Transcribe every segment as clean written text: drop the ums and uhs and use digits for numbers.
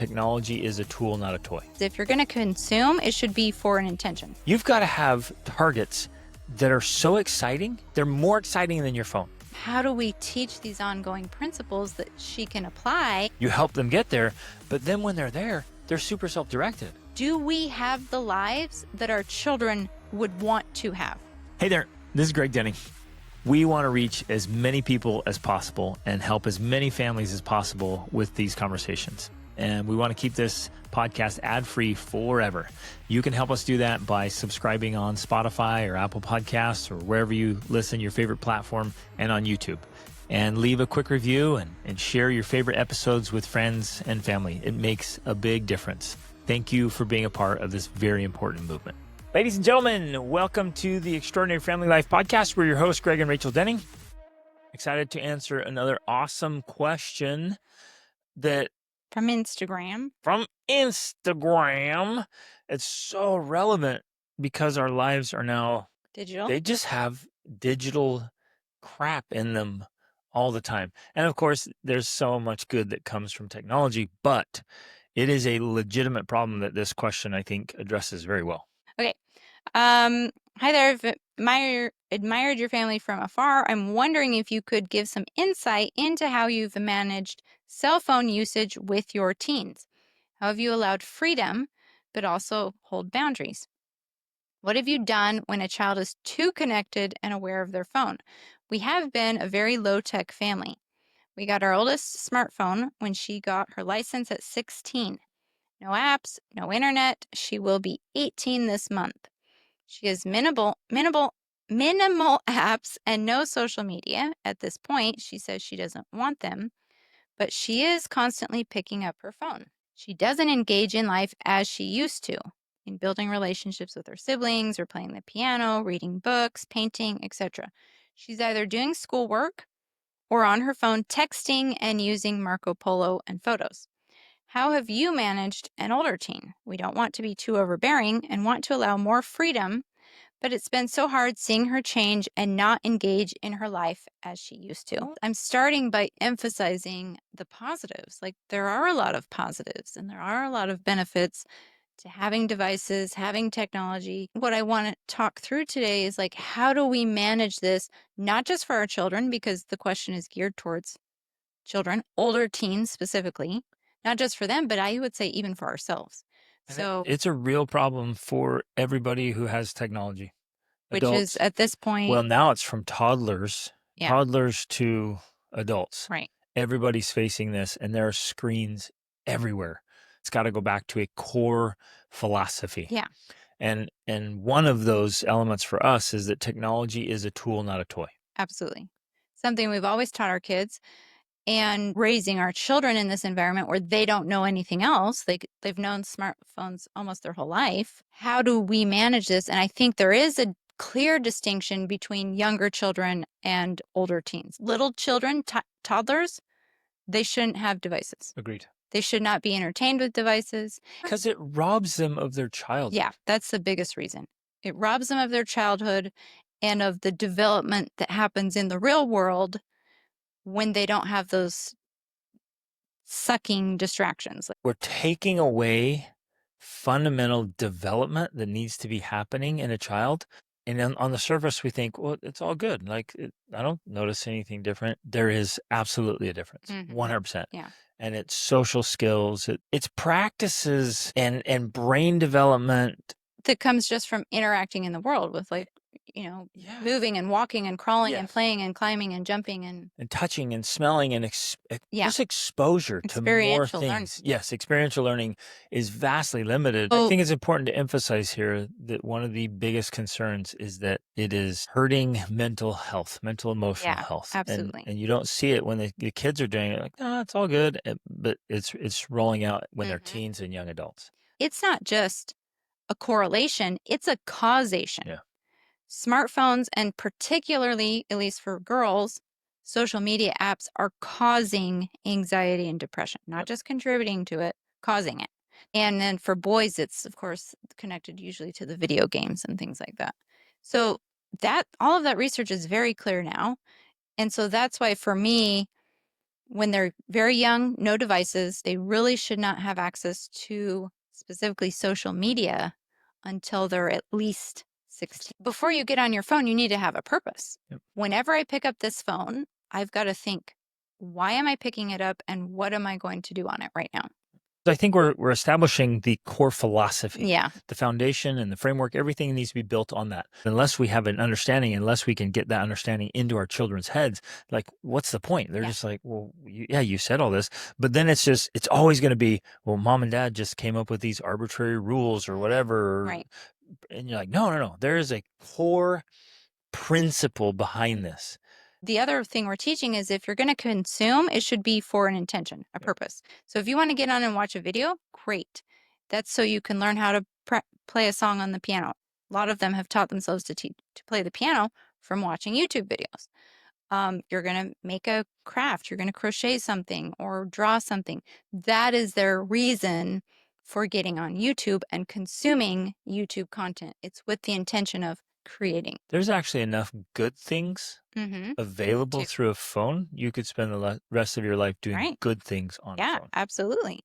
Technology is a tool, not a toy. If you're going to consume, it should be for an intention. You've got to have targets that are so exciting. They're more exciting than your phone. How do we teach these ongoing principles that she can apply? You help them get there, but then when they're there, they're super self-directed. Do we have the lives that our children would want to have? Hey there, this is Greg Denning. We want to reach as many people as possible and help as many families as possible with these conversations. And we want to keep this podcast ad-free forever. You can help us do that by subscribing on Spotify or Apple Podcasts or wherever you listen, your favorite platform, and on YouTube. And leave a quick review and share your favorite episodes with friends and family. It makes a big difference. Thank you for being a part of this very important movement. Ladies and gentlemen, welcome to the Extraordinary Family Life Podcast. We're your hosts, Greg and Rachel Denning. Excited to answer another awesome question From Instagram. It's so relevant because our lives are now Digital. They just have digital crap in them all the time. And of course, there's so much good that comes from technology, but it is a legitimate problem that this question, I think, addresses very well. Okay. Hi there. I've admired your family from afar. I'm wondering if you could give some insight into how you've managed cell phone usage with your teens. How have you allowed freedom, but also hold boundaries? What have you done when a child is too connected and aware of their phone? We have been a very low-tech family. We got our oldest smartphone when she got her license at 16. No apps, no internet. She will be 18 this month. She has minimal apps and no social media. At this point, she says she doesn't want them, but she is constantly picking up her phone. She doesn't engage in life as she used to, in building relationships with her siblings or playing the piano, reading books, painting, etc. She's either doing schoolwork or on her phone texting and using Marco Polo and photos. How have you managed an older teen? We don't want to be too overbearing and want to allow more freedom, but it's been so hard seeing her change and not engage in her life as she used to. I'm starting by emphasizing the positives. Like, there are a lot of positives and there are a lot of benefits to having devices, having technology. What I want to talk through today is like, how do we manage this, not just for our children, because the question is geared towards children, older teens specifically, not just for them, but I would say even for ourselves. So it's a real problem for everybody who has technology. Which is at this point. Well, now it's from toddlers to adults. Right. Everybody's facing this, and there are screens everywhere. It's got to go back to a core philosophy. Yeah. And one of those elements for us is that technology is a tool, not a toy. Absolutely. Something we've always taught our kids. And raising our children in this environment where they don't know anything else, they've known smartphones almost their whole life. How do we manage this? And I think there is a clear distinction between younger children and older teens. Little children, toddlers, they shouldn't have devices. Agreed. They should not be entertained with devices. Because it robs them of their childhood. Yeah, that's the biggest reason. It robs them of their childhood and of the development that happens in the real world when they don't have those sucking distractions. We're taking away fundamental development that needs to be happening in a child. And on the surface, we think, well, it's all good. Like, I don't notice anything different. There is absolutely a difference, 100%. Yeah. And it's social skills. It's practices and brain development. That comes just from interacting in the world with moving and walking and crawling and playing and climbing and jumping and touching and smelling and just exposure to more things. Learning. Yes, experiential learning is vastly limited. I think it's important to emphasize here that one of the biggest concerns is that it is hurting mental emotional health. Absolutely. And you don't see it when the kids are doing it, like, no, it's all good. But it's rolling out when they're teens and young adults. It's not just a correlation, it's a causation. Yeah. Smartphones, and particularly, at least for girls, social media apps are causing anxiety and depression, not just contributing to it, causing it. And then for boys, it's, of course, connected usually to the video games and things like that. So all of that research is very clear now. And so that's why, for me, when they're very young, no devices. They really should not have access to specifically social media until they're at least 16. Before you get on your phone, you need to have a purpose. Yep. Whenever I pick up this phone, I've got to think, why am I picking it up and what am I going to do on it right now? I think we're establishing the core philosophy, Yeah. the foundation and the framework. Everything needs to be built on that. Unless we have an understanding, unless we can get that understanding into our children's heads, like, what's the point? They're just like, well, you said all this, but then it's always going to be, well, mom and dad just came up with these arbitrary rules or whatever. Right. And you're like, no. There is a core principle behind this. The other thing we're teaching is if you're going to consume, it should be for an intention, a purpose. So if you want to get on and watch a video, great. That's so you can learn how to play a song on the piano. A lot of them have taught themselves to play the piano from watching YouTube videos. You're going to make a craft, you're going to crochet something or draw something. That is their reason for getting on YouTube and consuming YouTube content. It's with the intention of creating. There's actually enough good things available through a phone. You could spend the rest of your life doing good things on a phone. Yeah, absolutely.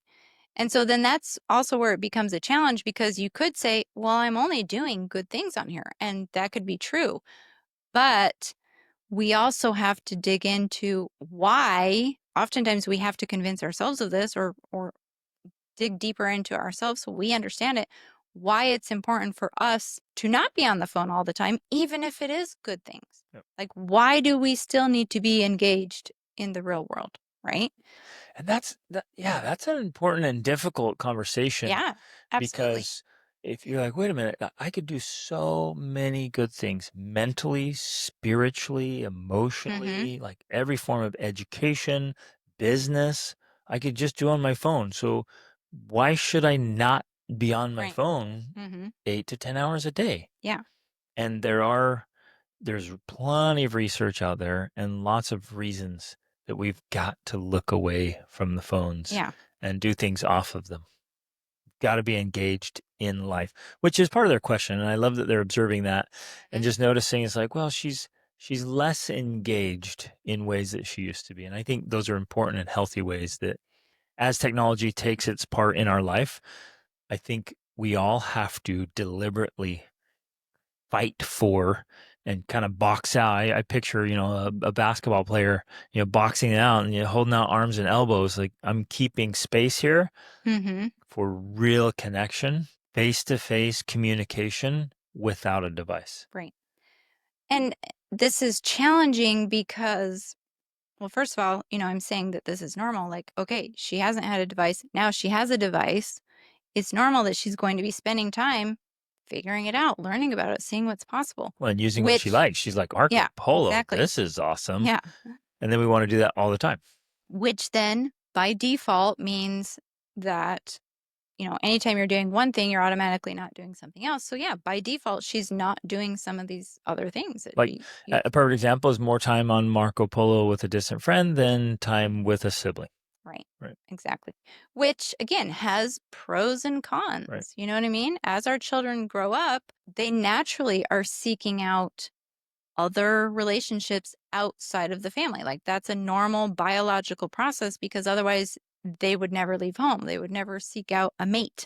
And so then that's also where it becomes a challenge, because you could say, well, I'm only doing good things on here. And that could be true. But we also have to dig into why. Oftentimes we have to convince ourselves of this, or dig deeper into ourselves so we understand it, why it's important for us to not be on the phone all the time, even if it is good things. Yep. Like, why do we still need to be engaged in the real world, right? And that's an important and difficult conversation. Yeah, absolutely. Because if you're like, wait a minute, I could do so many good things mentally, spiritually, emotionally, like every form of education, business, I could just do on my phone. So why should I not be on my phone 8 to 10 hours a day? Yeah. And there's plenty of research out there and lots of reasons that we've got to look away from the phones and do things off of them. Got to be engaged in life, which is part of their question. And I love that they're observing that and just noticing it's like, well, she's less engaged in ways that she used to be. And I think those are important and healthy ways that as technology takes its part in our life, I think we all have to deliberately fight for and kind of box out. I picture, a basketball player, boxing it out and holding out arms and elbows. Like, I'm keeping space here for real connection, face-to-face communication without a device. Right. And this is challenging because, well, first of all, I'm saying that this is normal. Like, okay, she hasn't had a device. Now she has a device. It's normal that she's going to be spending time figuring it out, learning about it, seeing what's possible. Well, and using what she likes. She's like, Marco Polo, exactly. This is awesome. Yeah. And then we want to do that all the time. Which then, by default, means that, anytime you're doing one thing, you're automatically not doing something else. So, yeah, by default, she's not doing some of these other things. Like, a perfect example is more time on Marco Polo with a distant friend than time with a sibling. Right. Right. Exactly. Which, again, has pros and cons. Right. You know what I mean? As our children grow up, they naturally are seeking out other relationships outside of the family. Like, that's a normal biological process, because otherwise they would never leave home. They would never seek out a mate.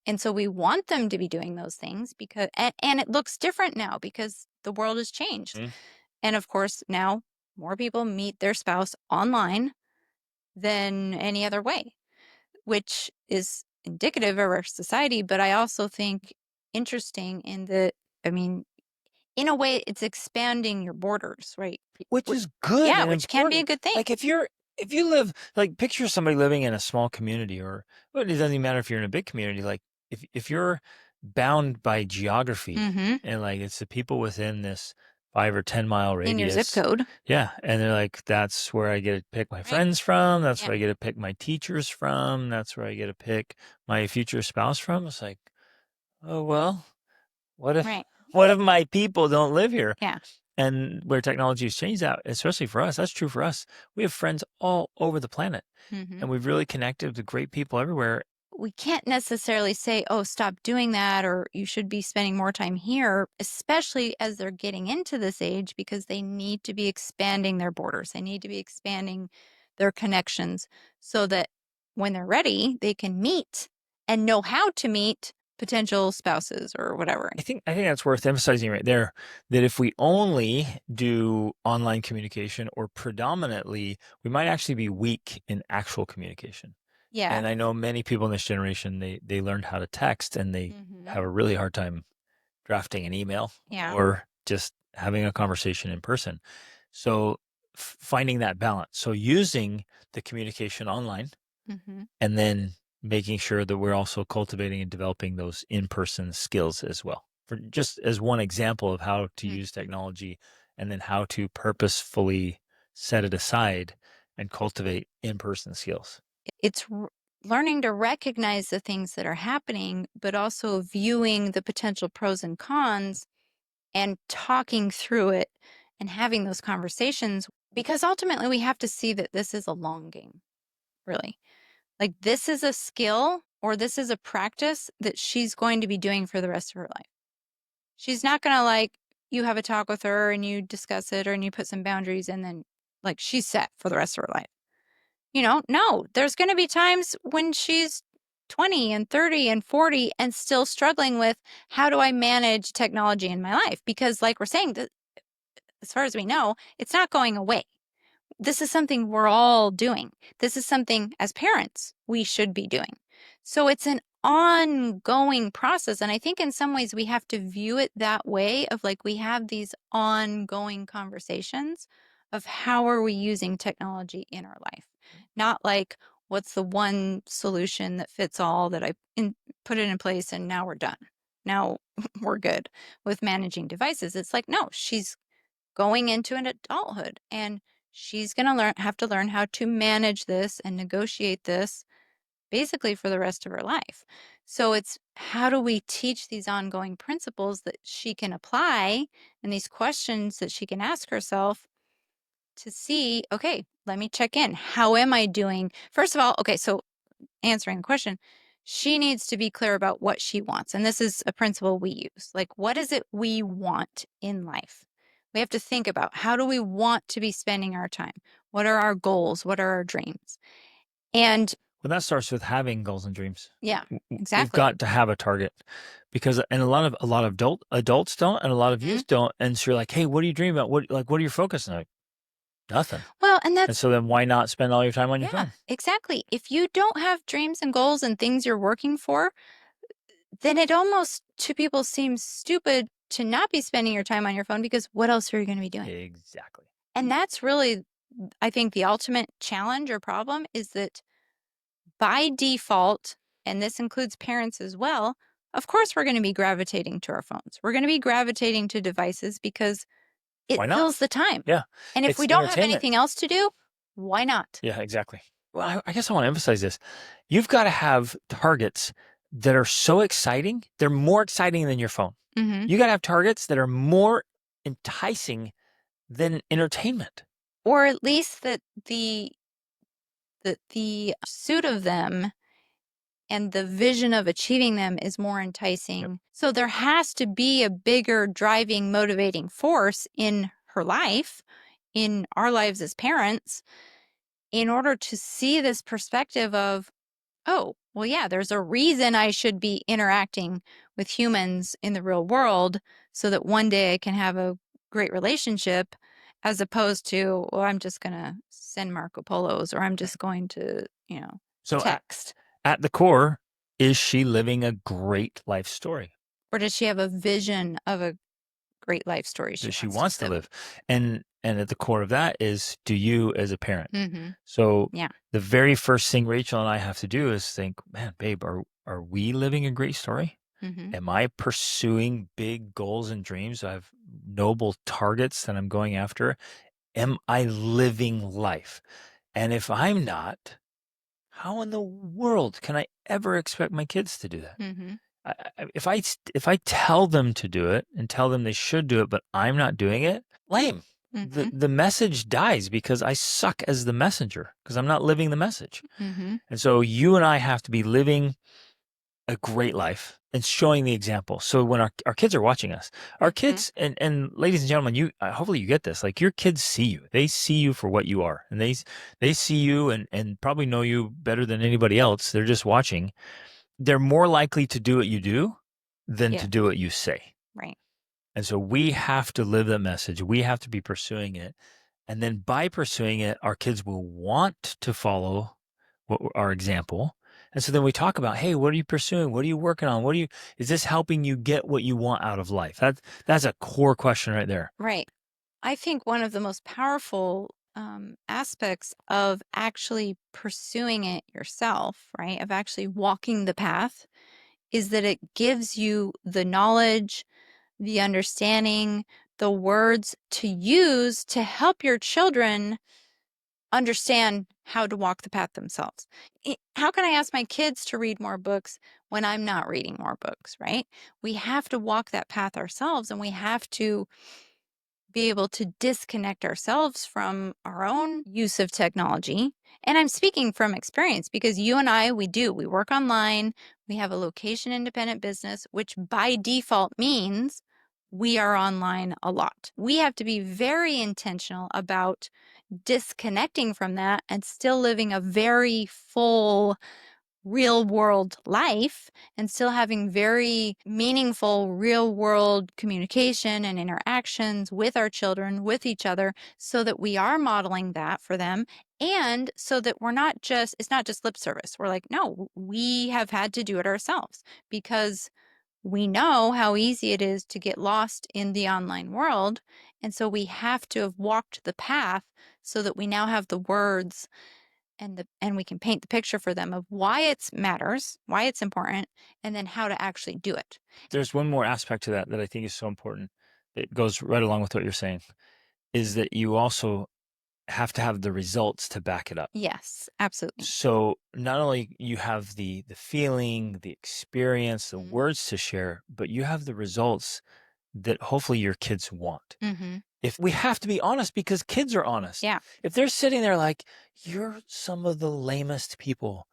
And so we want them to be doing those things because, and it looks different now because the world has changed. And of course, now more people meet their spouse online than any other way, which is indicative of our society. But I also think interesting in that, in a way, it's expanding your borders, right? Which is good. Yeah, and which can be a good thing. Like, if you live, like, picture somebody living in a small community, or well, it doesn't even matter if you're in a big community. Like, if you're bound by geography and like it's the people within this 5 or 10 mile radius in your zip code. Yeah. And they're like, that's where I get to pick my friends from. That's where I get to pick my teachers from. That's where I get to pick my future spouse from. It's like, oh, well, what if my people don't live here? Yeah. And where technology has changed that, especially for us, that's true for us. We have friends all over the planet, and we've really connected with great people everywhere. We can't necessarily say, oh, stop doing that, or you should be spending more time here, especially as they're getting into this age, because they need to be expanding their borders. They need to be expanding their connections so that when they're ready, they can meet and know how to meet potential spouses or whatever. I think that's worth emphasizing right there, that if we only do online communication or predominantly, we might actually be weak in actual communication. Yeah. And I know many people in this generation, they learned how to text and they have a really hard time drafting an email or just having a conversation in person. So finding that balance. So using the communication online and then making sure that we're also cultivating and developing those in-person skills as well. For just as one example of how to use technology and then how to purposefully set it aside and cultivate in-person skills. It's learning to recognize the things that are happening, but also viewing the potential pros and cons and talking through it and having those conversations, because ultimately we have to see that this is a long game, really. Like, this is a skill or this is a practice that she's going to be doing for the rest of her life. She's not going to, like, you have a talk with her and you discuss it or and you put some boundaries and then, like, she's set for the rest of her life. No, there's going to be times when she's 20 and 30 and 40 and still struggling with, how do I manage technology in my life? Because, like we're saying, as far as we know, it's not going away. This is something we're all doing. This is something as parents we should be doing. So it's an ongoing process. And I think in some ways we have to view it that way, of like, we have these ongoing conversations of how are we using technology in our life? Not like, what's the one solution that fits all that I put it in place and now we're done. Now we're good with managing devices. It's like, no, she's going into an adulthood and she's going to have to learn how to manage this and negotiate this basically for the rest of her life. So it's, how do we teach these ongoing principles that she can apply and these questions that she can ask herself to see, okay, let me check in. How am I doing? First of all, okay, so answering the question, she needs to be clear about what she wants. And this is a principle we use. Like, what is it we want in life? We have to think about, how do we want to be spending our time? What are our goals? What are our dreams? And well, that starts with having goals and dreams. Yeah, exactly. We've got to have a target, because and a lot of adults don't, and a lot of youth don't. And so you're like, hey, what do you dream about? What are you focusing on? Like, nothing. Well, and so then why not spend all your time on your phone? Exactly. If you don't have dreams and goals and things you're working for, then it almost to people seems stupid to not be spending your time on your phone, because what else are you going to be doing? Exactly. And that's really, I think, the ultimate challenge or problem is that by default, and this includes parents as well, of course we're going to be gravitating to our phones. We're going to be gravitating to devices because it fills the time. Yeah. And if we don't have anything else to do, why not? Yeah, exactly. Well, I guess I want to emphasize this. You've got to have targets that are so exciting. They're more exciting than your phone. You got to have targets that are more enticing than entertainment. Or at least that the pursuit of them and the vision of achieving them is more enticing. Yep. So there has to be a bigger driving, motivating force in her life, in our lives as parents, in order to see this perspective of, oh, well, yeah, there's a reason I should be interacting with humans in the real world so that one day I can have a great relationship, as opposed to, well, I'm just going to send Marco Polos, or I'm just going to, text. At the core, is she living a great life story? Or does she have a vision of a great life story she wants to live? And at the core of that is, do you as a parent? So the very first thing Rachel and I have to do is think, man, babe, are we living a great story? Am I pursuing big goals and dreams? I have noble targets that I'm going after. Am I living life? And if I'm not, how in the world can I ever expect my kids to do that? If I tell them to do it and tell them they should do it, but I'm not doing it, lame. The message dies because I suck as the messenger, because I'm not living the message. And so you and I have to be living a great life and showing the example. So when our kids are watching us, our kids, and ladies and gentlemen, you hopefully you get this. Like your kids see you. They see you for what you are. And they see you and probably know you better than anybody else. They're just watching. They're more likely to do what you do than to do what you say. Right. And so we have to live that message. We have to be pursuing it. And then by pursuing it, our kids will want to follow our example. And so then we talk about, hey, what are you pursuing? What are you working on? Is this helping you get what you want out of life? That's a core question right there. Right. I think one of the most powerful aspects of actually pursuing it yourself, right, of actually walking the path, is that it gives you the knowledge, the understanding, the words to use to help your children understand how to walk the path themselves. How can I ask my kids to read more books when I'm not reading more books, right? We have to walk that path ourselves, and we have to be able to disconnect ourselves from our own use of technology. And I'm speaking from experience because you and I, we work online. We have a location independent business, which by default means we are online a lot. We have to be very intentional about disconnecting from that and still living a very full real world life and still having very meaningful real world communication and interactions with our children, with each other, so that we are modeling that for them. And so that it's not just lip service. We're like, no, we have had to do it ourselves because we know how easy it is to get lost in the online world. And so we have to have walked the path so that we now have the words and we can paint the picture for them of why it matters, why it's important, and then how to actually do it. There's one more aspect to that I think is so important. It goes right along with what you're saying, is that you also have to have the results to back it up. Yes, absolutely. So not only you have the feeling, the experience, the words to share, but you have the results that hopefully your kids want. If we have to be honest, because kids are honest. Yeah. If they're sitting there like, you're some of the lamest people,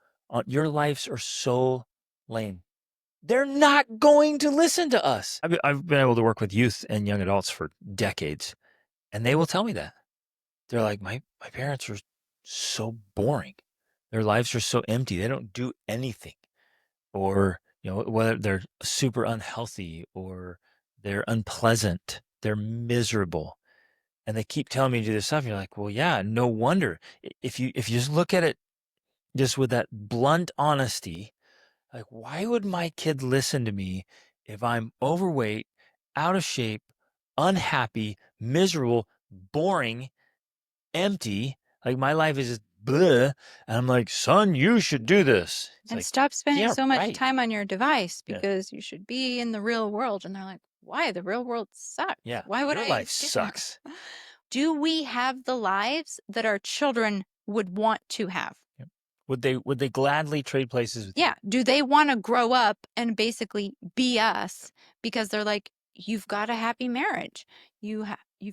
your lives are so lame, they're not going to listen to us. I've been able to work with youth and young adults for decades, and they will tell me that. They're like, my parents are so boring. Their lives are so empty. They don't do anything. Or, whether they're super unhealthy or they're unpleasant, they're miserable. And they keep telling me to do this stuff. And you're like, well, yeah, no wonder. If you just look at it just with that blunt honesty, like, why would my kid listen to me if I'm overweight, out of shape, unhappy, miserable, boring, empty? Like, my life is just bleh. And I'm like, son, you should do this. It's And like, stop spending yeah, so much right. time on your device because you should be in the real world. And they're like, why? The real world sucks. Yeah. Why would Your I life do that? sucks. Do we have the lives that our children would want to have? Would they gladly trade places with you? Yeah. Do they want to grow up and basically be us because they're like, you've got a happy marriage. You've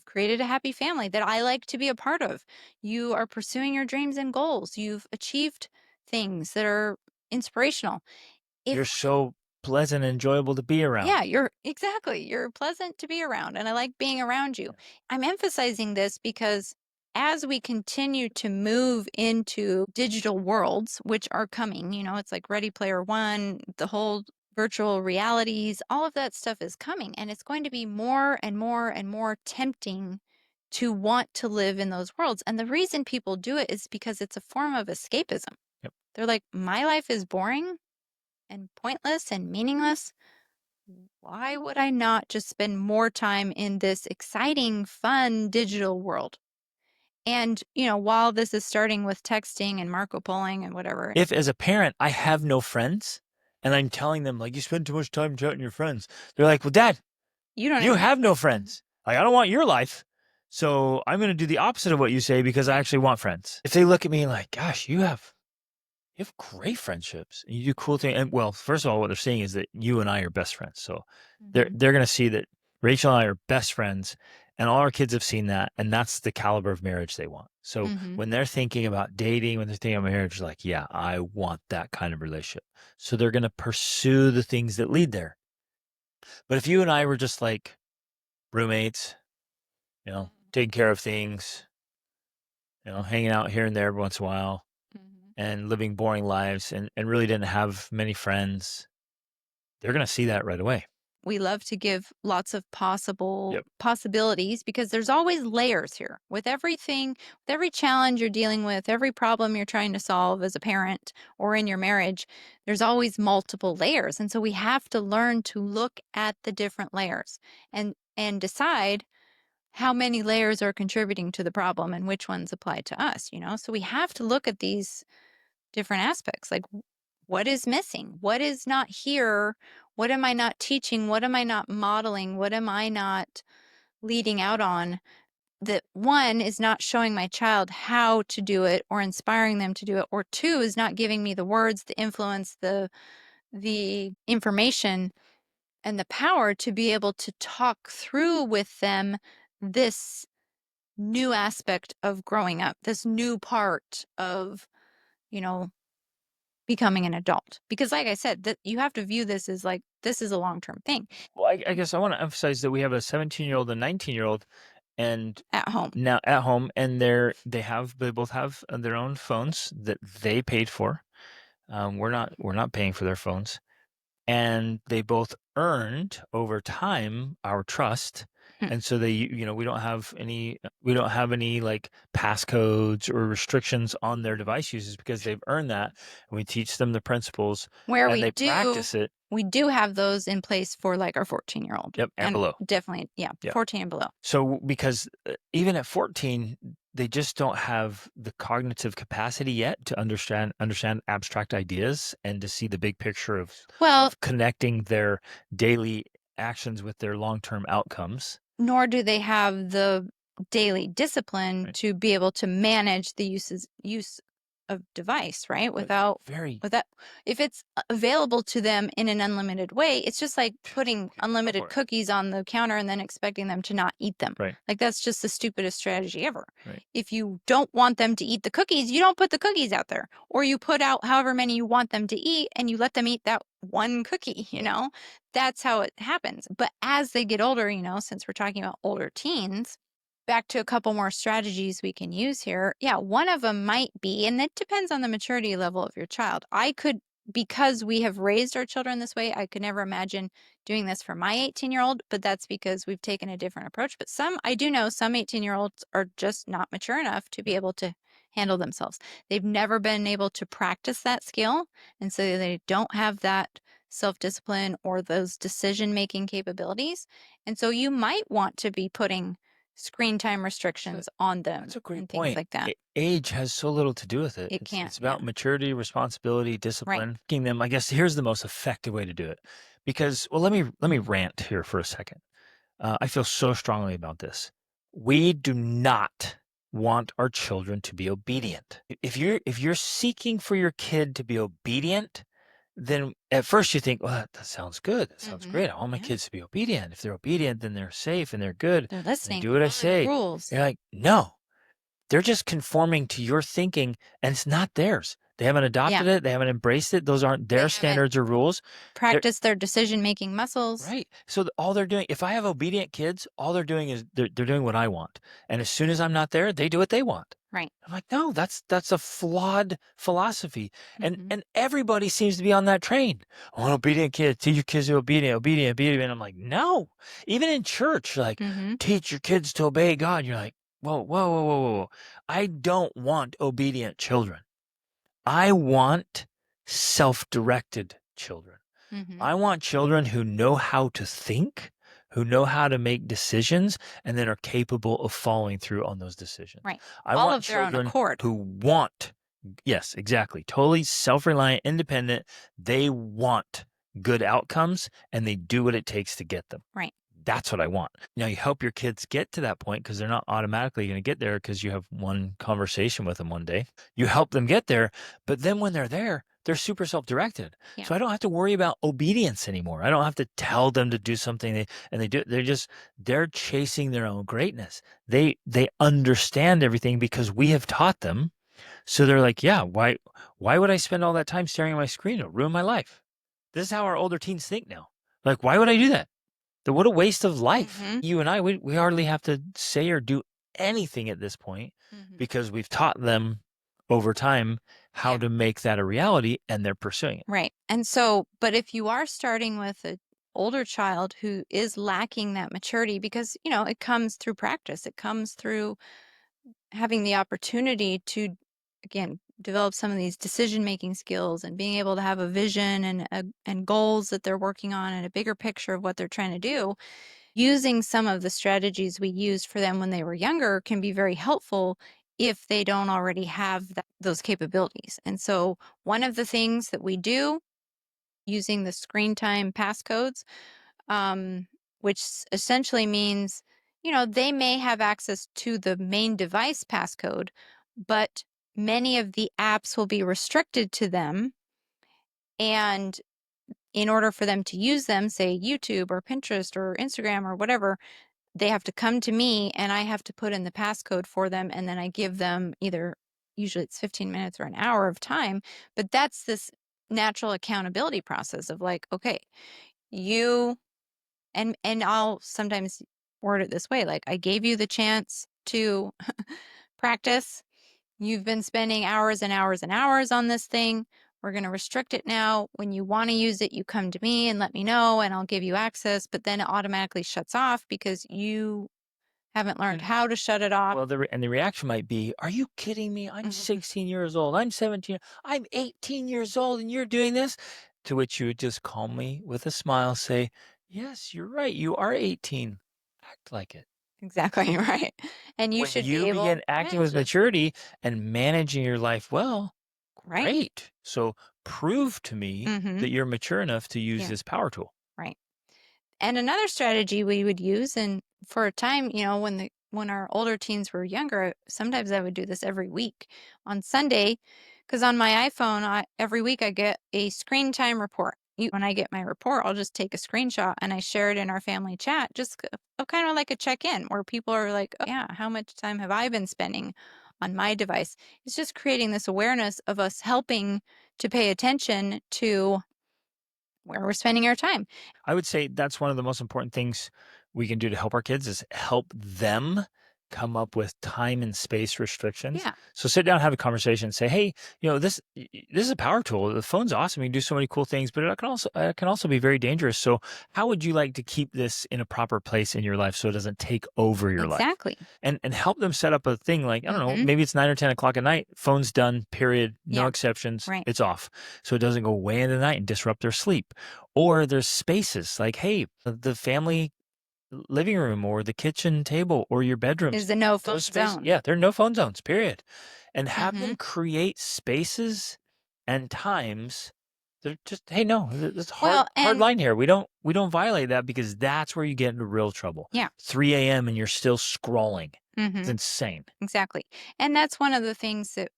created a happy family that I like to be a part of. You are pursuing your dreams and goals. You've achieved things that are inspirational. You're so pleasant and enjoyable to be around. Yeah, you're pleasant to be around, and I like being around you. I'm emphasizing this because as we continue to move into digital worlds, which are coming, it's like Ready Player One, the whole virtual realities, all of that stuff is coming, and it's going to be more and more and more tempting to want to live in those worlds. And the reason people do it is because it's a form of escapism. Yep. They're like, my life is boring and pointless and meaningless. Why would I not just spend more time in this exciting, fun digital world? And, while this is starting with texting and Marco Poloing and whatever. If as a parent, I have no friends and I'm telling them like, you spend too much time chatting your friends, they're like, well, Dad, you have no friends. Like, I don't want your life. So I'm going to do the opposite of what you say because I actually want friends. If they look at me like, gosh, you have great friendships. You do cool things. And well, first of all, what they're saying is that you and I are best friends. So they're going to see that Rachel and I are best friends And all our kids have seen that. And that's the caliber of marriage they want. So when they're thinking about dating, when they're thinking about marriage, like, yeah, I want that kind of relationship. So they're going to pursue the things that lead there. But if you and I were just like roommates, taking care of things, hanging out here and there every once in a while and living boring lives and really didn't have many friends, they're going to see that right away. We love to give lots of possibilities because there's always layers here. With everything, with every challenge you're dealing with, every problem you're trying to solve as a parent or in your marriage, there's always multiple layers. And so we have to learn to look at the different layers and decide how many layers are contributing to the problem and which ones apply to us, So we have to look at these different aspects, like what is missing? What is not here? What am I not teaching? What am I not modeling? What am I not leading out on? That one is not showing my child how to do it or inspiring them to do it, or two is not giving me the words, the influence, the information and the power to be able to talk through with them this new aspect of growing up, this new part of, becoming an adult. Because like I said, that you have to view this as like, this is a long-term thing. Well, I guess I want to emphasize that we have a 17-year-old and 19-year-old and at home and they both have their own phones that they paid for. We're not paying for their phones, and they both earned over time our trust. And so we don't have any like passcodes or restrictions on their device uses because they've earned that. And we teach them the principles and they practice it. We do have those in place for like our 14-year-old. Yep, and below. Definitely, yeah, 14 and below. So because even at 14, they just don't have the cognitive capacity yet to understand abstract ideas and to see the big picture of connecting their daily actions with their long-term outcomes. Nor do they have the daily discipline to be able to manage the use of device, right? Without if it's available to them in an unlimited way, it's just like putting unlimited cookies on the counter and then expecting them to not eat them. Right. Like that's just the stupidest strategy ever. Right. If you don't want them to eat the cookies, you don't put the cookies out there, or you put out however many you want them to eat and you let them eat that one cookie, That's how it happens. But as they get older, since we're talking about older teens, back to a couple more strategies we can use here. Yeah, one of them might be, and it depends on the maturity level of your child. Because we have raised our children this way, I could never imagine doing this for my 18-year-old, but that's because we've taken a different approach. But I do know some 18-year-olds are just not mature enough to be able to handle themselves. They've never been able to practice that skill, and so they don't have that self-discipline or those decision-making capabilities. And so you might want to be putting screen time restrictions on them. That's a great and point. Things like that. Age has so little to do with it. It's about maturity, responsibility, discipline. Right. I guess here's the most effective way to do it. Because, let me rant here for a second. I feel so strongly about this. We do not want our children to be obedient. If you're seeking for your kid to be obedient, then at first you think, well, that sounds good. That sounds great. I want my kids to be obedient. If they're obedient, then they're safe and they're good. They're listening. They do what I say. Rules. You're like, no, they're just conforming to your thinking and it's not theirs. They haven't adopted it. They haven't embraced it. Those aren't their standards or rules. Practice their decision-making muscles. Right. So all they're doing, if I have obedient kids, all they're doing is they're doing what I want. And as soon as I'm not there, they do what they want. Right. I'm like, no, that's a flawed philosophy. And everybody seems to be on that train. I want obedient kids. Teach your kids to be obedient. And I'm like, no. Even in church, like, teach your kids to obey God. You're like, whoa. I don't want obedient children. I want self-directed children. I want children who know how to think, who know how to make decisions, and then are capable of following through on those decisions. Right. I All want of their own children accord. who want, yes, exactly, totally self-reliant, independent. They want good outcomes, and they do what it takes to get them. Right. That's what I want. Now, you help your kids get to that point because they're not automatically going to get there because you have one conversation with them one day. You help them get there, but then when they're there, they're super self-directed. Yeah. So I don't have to worry about obedience anymore. I don't have to tell them to do something and they do. They're chasing their own greatness. They understand everything because we have taught them. So they're like, yeah, why would I spend all that time staring at my screen? It'll ruin my life. This is how our older teens think now. Like, why would I do that? What a waste of life. Mhm. You and I, we hardly have to say or do anything at this point Mhm. because we've taught them over time how Yeah. to make that a reality, and they're pursuing it. Right. And so, but if you are starting with an older child who is lacking that maturity, because, it comes through practice, it comes through having the opportunity to, again, develop some of these decision-making skills and being able to have a vision and goals that they're working on and a bigger picture of what they're trying to do. Using some of the strategies we used for them when they were younger can be very helpful if they don't already have those capabilities. And so one of the things that we do using the screen time passcodes, which essentially means, they may have access to the main device passcode, but many of the apps will be restricted to them. And in order for them to use them, say YouTube or Pinterest or Instagram or whatever, they have to come to me and I have to put in the passcode for them. And then I give them usually it's 15 minutes or an hour of time. But that's this natural accountability process of like, okay, you and I'll sometimes word it this way, like I gave you the chance to practice. You've been spending hours and hours and hours on this thing. We're going to restrict it now. When you want to use it, you come to me and let me know and I'll give you access, but then it automatically shuts off because you haven't learned how to shut it off. Well, the reaction might be, "Are you kidding me? I'm 16 years old. I'm 17. I'm 18 years old, and you're doing this." To which you would just calmly, with a smile, say, "Yes, you're right. You are 18. Act like it." Exactly right. And you When should you be able begin to acting with manage it. maturity and managing your life well, Right. great. So prove to me Mm-hmm. that you're mature enough to use Yeah. this power tool. Right. And another strategy we would use, and for a time, when our older teens were younger, sometimes I would do this every week on Sunday, because on my iPhone, every week I get a screen time report. When I get my report, I'll just take a screenshot and I share it in our family chat, just kind of like a check-in where people are like, oh, yeah, how much time have I been spending on my device? It's just creating this awareness of us helping to pay attention to where we're spending our time. I would say that's one of the most important things we can do to help our kids is help them come up with time and space restrictions. Yeah. So sit down, have a conversation, say, "Hey, this is a power tool. The phone's awesome. You can do so many cool things, but it can also be very dangerous. So how would you like to keep this in a proper place in your life so it doesn't take over your life?" Exactly. And help them set up a thing like, I don't know, Mhm. maybe it's 9 or 10 o'clock at night, phone's done, period, no Yeah. exceptions, Right. it's off. So it doesn't go way into the night and disrupt their sleep. Or there's spaces like, hey, the family living room or the kitchen table or your bedrooms. Is the no phone Those spaces, zone. yeah, there are no phone zones, period. And have them Mhm. create spaces and times. They're just, hey, no, it's Well, hard and line here. We don't violate that because that's where you get into real trouble. yeah. 3 a.m. and you're still scrolling. It's Mhm. insane. Exactly. And that's one of the things that,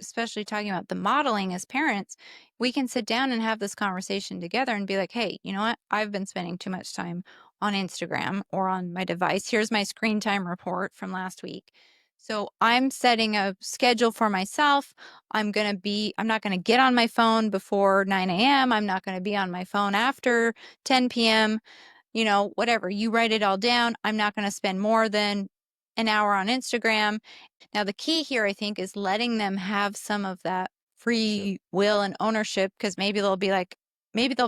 especially talking about the modeling as parents, we can sit down and have this conversation together and be like, hey, you know what? I've been spending too much time on Instagram or on my device. Here's my screen time report from last week. So I'm setting a schedule for myself. I'm not going to get on my phone before 9 a.m. I'm not going to be on my phone after 10 p.m. Whatever. You write it all down. I'm not going to spend more than an hour on Instagram. Now, the key here, I think, is letting them have some of that free will and ownership, because maybe they'll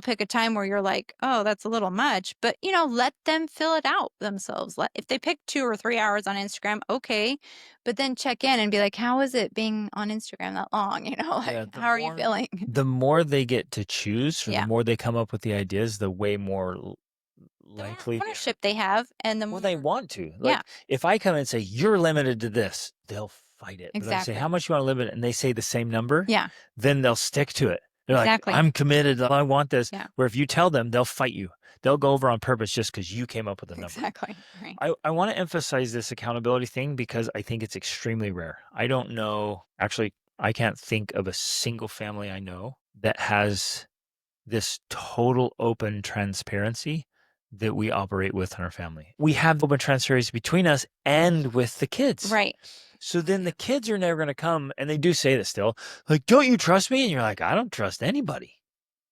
pick a time where you're like, oh, that's a little much, but let them fill it out themselves. If they pick 2 or 3 hours on Instagram, okay, but then check in and be like, how is it being on Instagram that long? Yeah, How are you feeling? the more they get to choose or the Yeah. more they come up with the ideas, the way more The more likely ownership they have, and the well, more, they want to. yeah, Like, if I come and say, "You're limited to this," they'll fight it. But if I say, "How exactly. much you want to limit it?" and they say the same number, Yeah, then they'll stick to it. They're like, exactly. "I'm committed. I want this." Yeah, Where if you tell them, they'll fight you. They'll go over on purpose just because you came up with a number. exactly. Right. I want to emphasize this accountability thing because I think it's extremely rare. I don't know, actually, I can't think of a single family I know that has this total open transparency that we operate with in our family. We have open transparency between us and with the kids. Right. So then the kids are never going to come, and they do say this still, like, don't you trust me? And you're like, I don't trust anybody,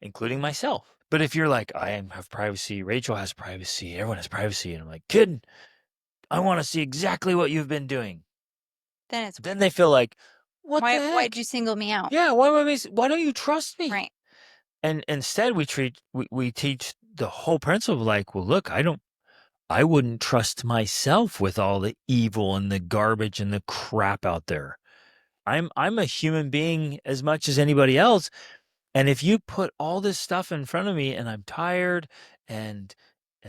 including myself. But if you're like, I have privacy, Rachel has privacy, everyone has privacy, and I'm like, kid, I want to see exactly what you've been doing. Then they feel like, what the heck? Why'd you single me out? Yeah, why don't you trust me? Right. And instead we teach the whole principle like, well, look, I wouldn't trust myself with all the evil and the garbage and the crap out there. I'm a human being as much as anybody else. And if you put all this stuff in front of me and I'm tired and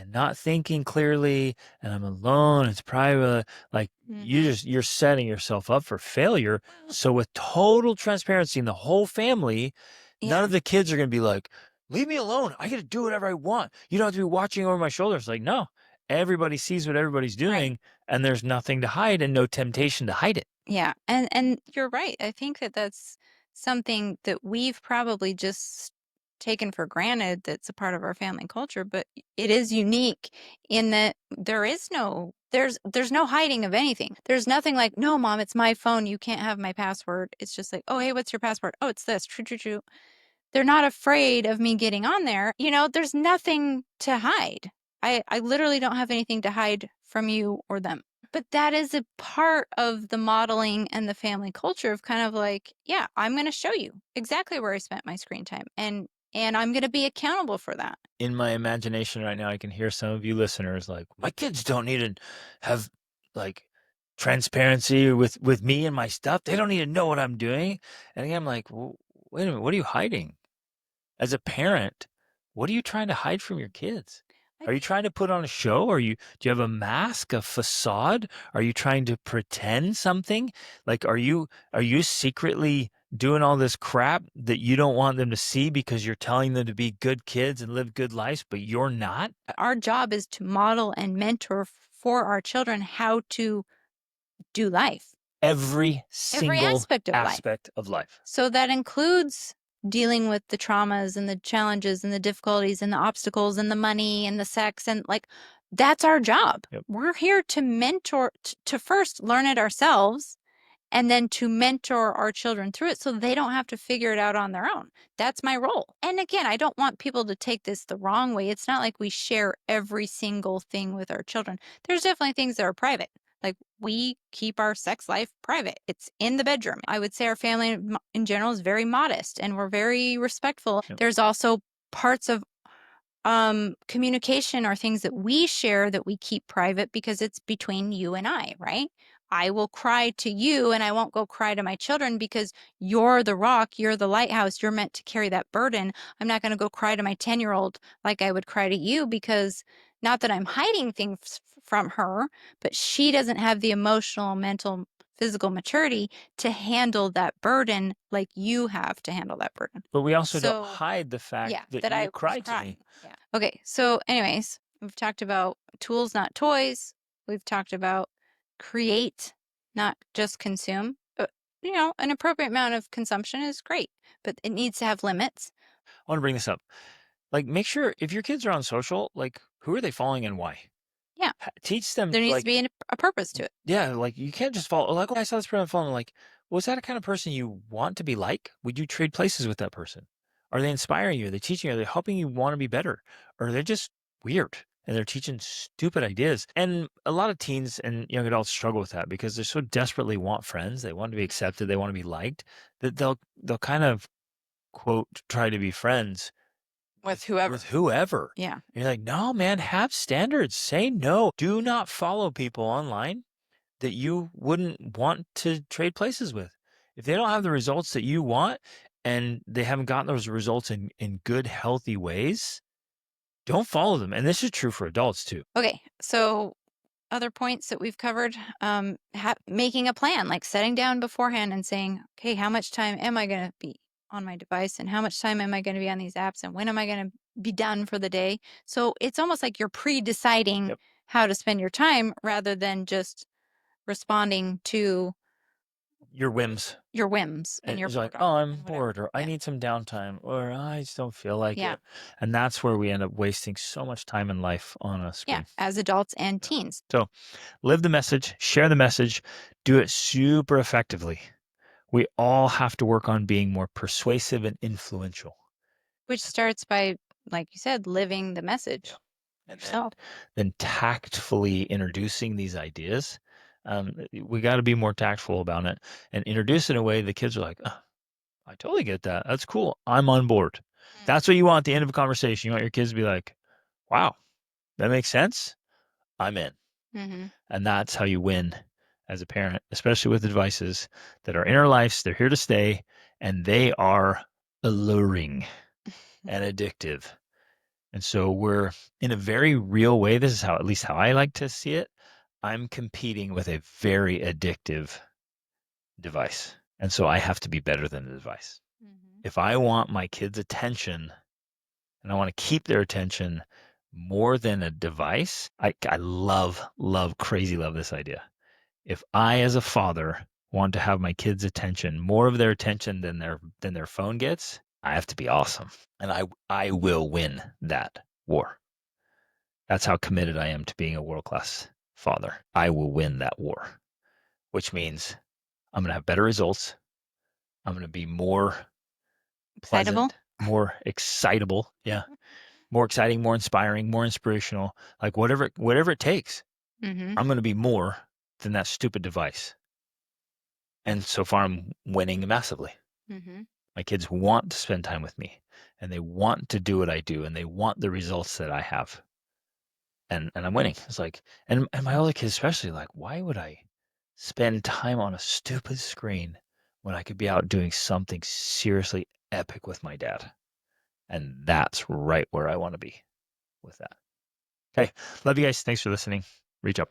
not thinking clearly and I'm alone, it's private, like you're setting yourself up for failure. So with total transparency in the whole family, none of the kids are going to be like, leave me alone. I get to do whatever I want. You don't have to be watching over my shoulders. Like, no, everybody sees what everybody's doing and there's nothing to hide and no temptation to hide it. Yeah. And you're right. I think that that's something that we've probably just taken for granted that's a part of our family culture, but it is unique in that there's no hiding of anything. There's nothing like, no, mom, it's my phone. You can't have my password. It's just like, oh, hey, what's your password? Oh, it's this. True, true, true. They're not afraid of me getting on there. You know, there's nothing to hide. I literally don't have anything to hide from you or them. But that is a part of the modeling and the family culture of kind of like, yeah, I'm going to show you exactly where I spent my screen time. And I'm going to be accountable for that. In my imagination right now, I can hear some of you listeners like, my kids don't need to have like transparency with me and my stuff. They don't need to know what I'm doing. And again, I'm like, well, wait a minute, what are you hiding? As a parent, what are you trying to hide from your kids? Are you trying to put on a show? Do you have a mask, a facade? Are you trying to pretend something? Like, are you secretly doing all this crap that you don't want them to see because you're telling them to be good kids and live good lives, but you're not? Our job is to model and mentor for our children how to do life. Every single aspect of life. So that includes dealing with the traumas and the challenges and the difficulties and the obstacles and the money and the sex and like that's our job. Yep. We're here to mentor, to first learn it ourselves and then to mentor our children through it so they don't have to figure it out on their own. That's my role. And again, I don't want people to take this the wrong way. It's not like we share every single thing with our children. There's definitely things that are private. Like we keep our sex life private. It's in the bedroom. I would say our family in general is very modest and we're very respectful. Yep. There's also parts of communication or things that we share that we keep private because it's between you and I, right? I will cry to you and I won't go cry to my children because you're the rock, you're the lighthouse, you're meant to carry that burden. I'm not going to go cry to my 10-year-old like I would cry to you because not that I'm hiding things from her, but she doesn't have the emotional, mental, physical maturity to handle that burden like you have to handle that burden. But we also don't hide the fact that you cried to me. Yeah. Okay. So anyways, we've talked about tools, not toys. We've talked about create, not just consume. But, you know, an appropriate amount of consumption is great, but it needs to have limits. I want to bring this up. Like, make sure if your kids are on social, like, who are they following and why? Yeah. Teach them. There needs to be a purpose to it. Yeah. Like, you can't just follow, like, oh, I saw this person on the phone. Like, was that a kind of person you want to be like? Would you trade places with that person? Are they inspiring you? Are they teaching you? Are they helping you want to be better? Or are they just weird and they're teaching stupid ideas? And a lot of teens and young adults struggle with that because they so desperately want friends. They want to be accepted. They want to be liked that they'll kind of, quote, try to be friends with whoever. Yeah. You're like, no, man, have standards. Say no. Do not follow people online that you wouldn't want to trade places with. If they don't have the results that you want and they haven't gotten those results in good, healthy ways, don't follow them. And this is true for adults too. Okay. So other points that we've covered, making a plan, like setting down beforehand and saying, okay, how much time am I going to be on my device and how much time am I going to be on these apps and when am I going to be done for the day? So it's almost like you're pre-deciding how to spend your time rather than just responding to your whims. your whims and And your it's like, boredom oh, I'm and whatever. bored, or I Yeah. need some downtime, or I just don't feel like Yeah. it. And that's where we end up wasting so much time in life on a Yeah. screen. As adults and teens. So live the message, share the message, do it super effectively. We all have to work on being more persuasive and influential. Which starts by, like you said, living the message. Yeah. And yourself. then tactfully introducing these ideas. We got to be more tactful about it and introduce it in a way the kids are like, oh, I totally get that. That's cool. I'm on board. That's what you want at the end of a conversation. You want your kids to be like, wow, that makes sense. I'm in. Mm-hmm. And that's how you win as a parent, especially with devices that are in our lives. They're here to stay and they are alluring and addictive. And so we're, in a very real way, this is how, at least how I like to see it, I'm competing with a very addictive device. And so I have to be better than the device. Mm-hmm. If I want my kids' attention and I want to keep their attention more than a device, I crazy love this idea. If I, as a father, want to have my kids' attention, more of their attention than their phone gets, I have to be awesome. And I will win that war. That's how committed I am to being a world-class father. I will win that war, which means I'm going to have better results. I'm going to be more Excitable. pleasant, more excitable. Yeah. More exciting, more inspiring, more inspirational, like whatever it takes. Mm-hmm. I'm going to be more than that stupid device. And so far I'm winning massively. Mm-hmm. My kids want to spend time with me and they want to do what I do and they want the results that I have. And I'm winning. It's like, and my other kids especially, like, why would I spend time on a stupid screen when I could be out doing something seriously epic with my dad? And that's right where I want to be with that. Okay. Love you guys. Thanks for listening. Reach up.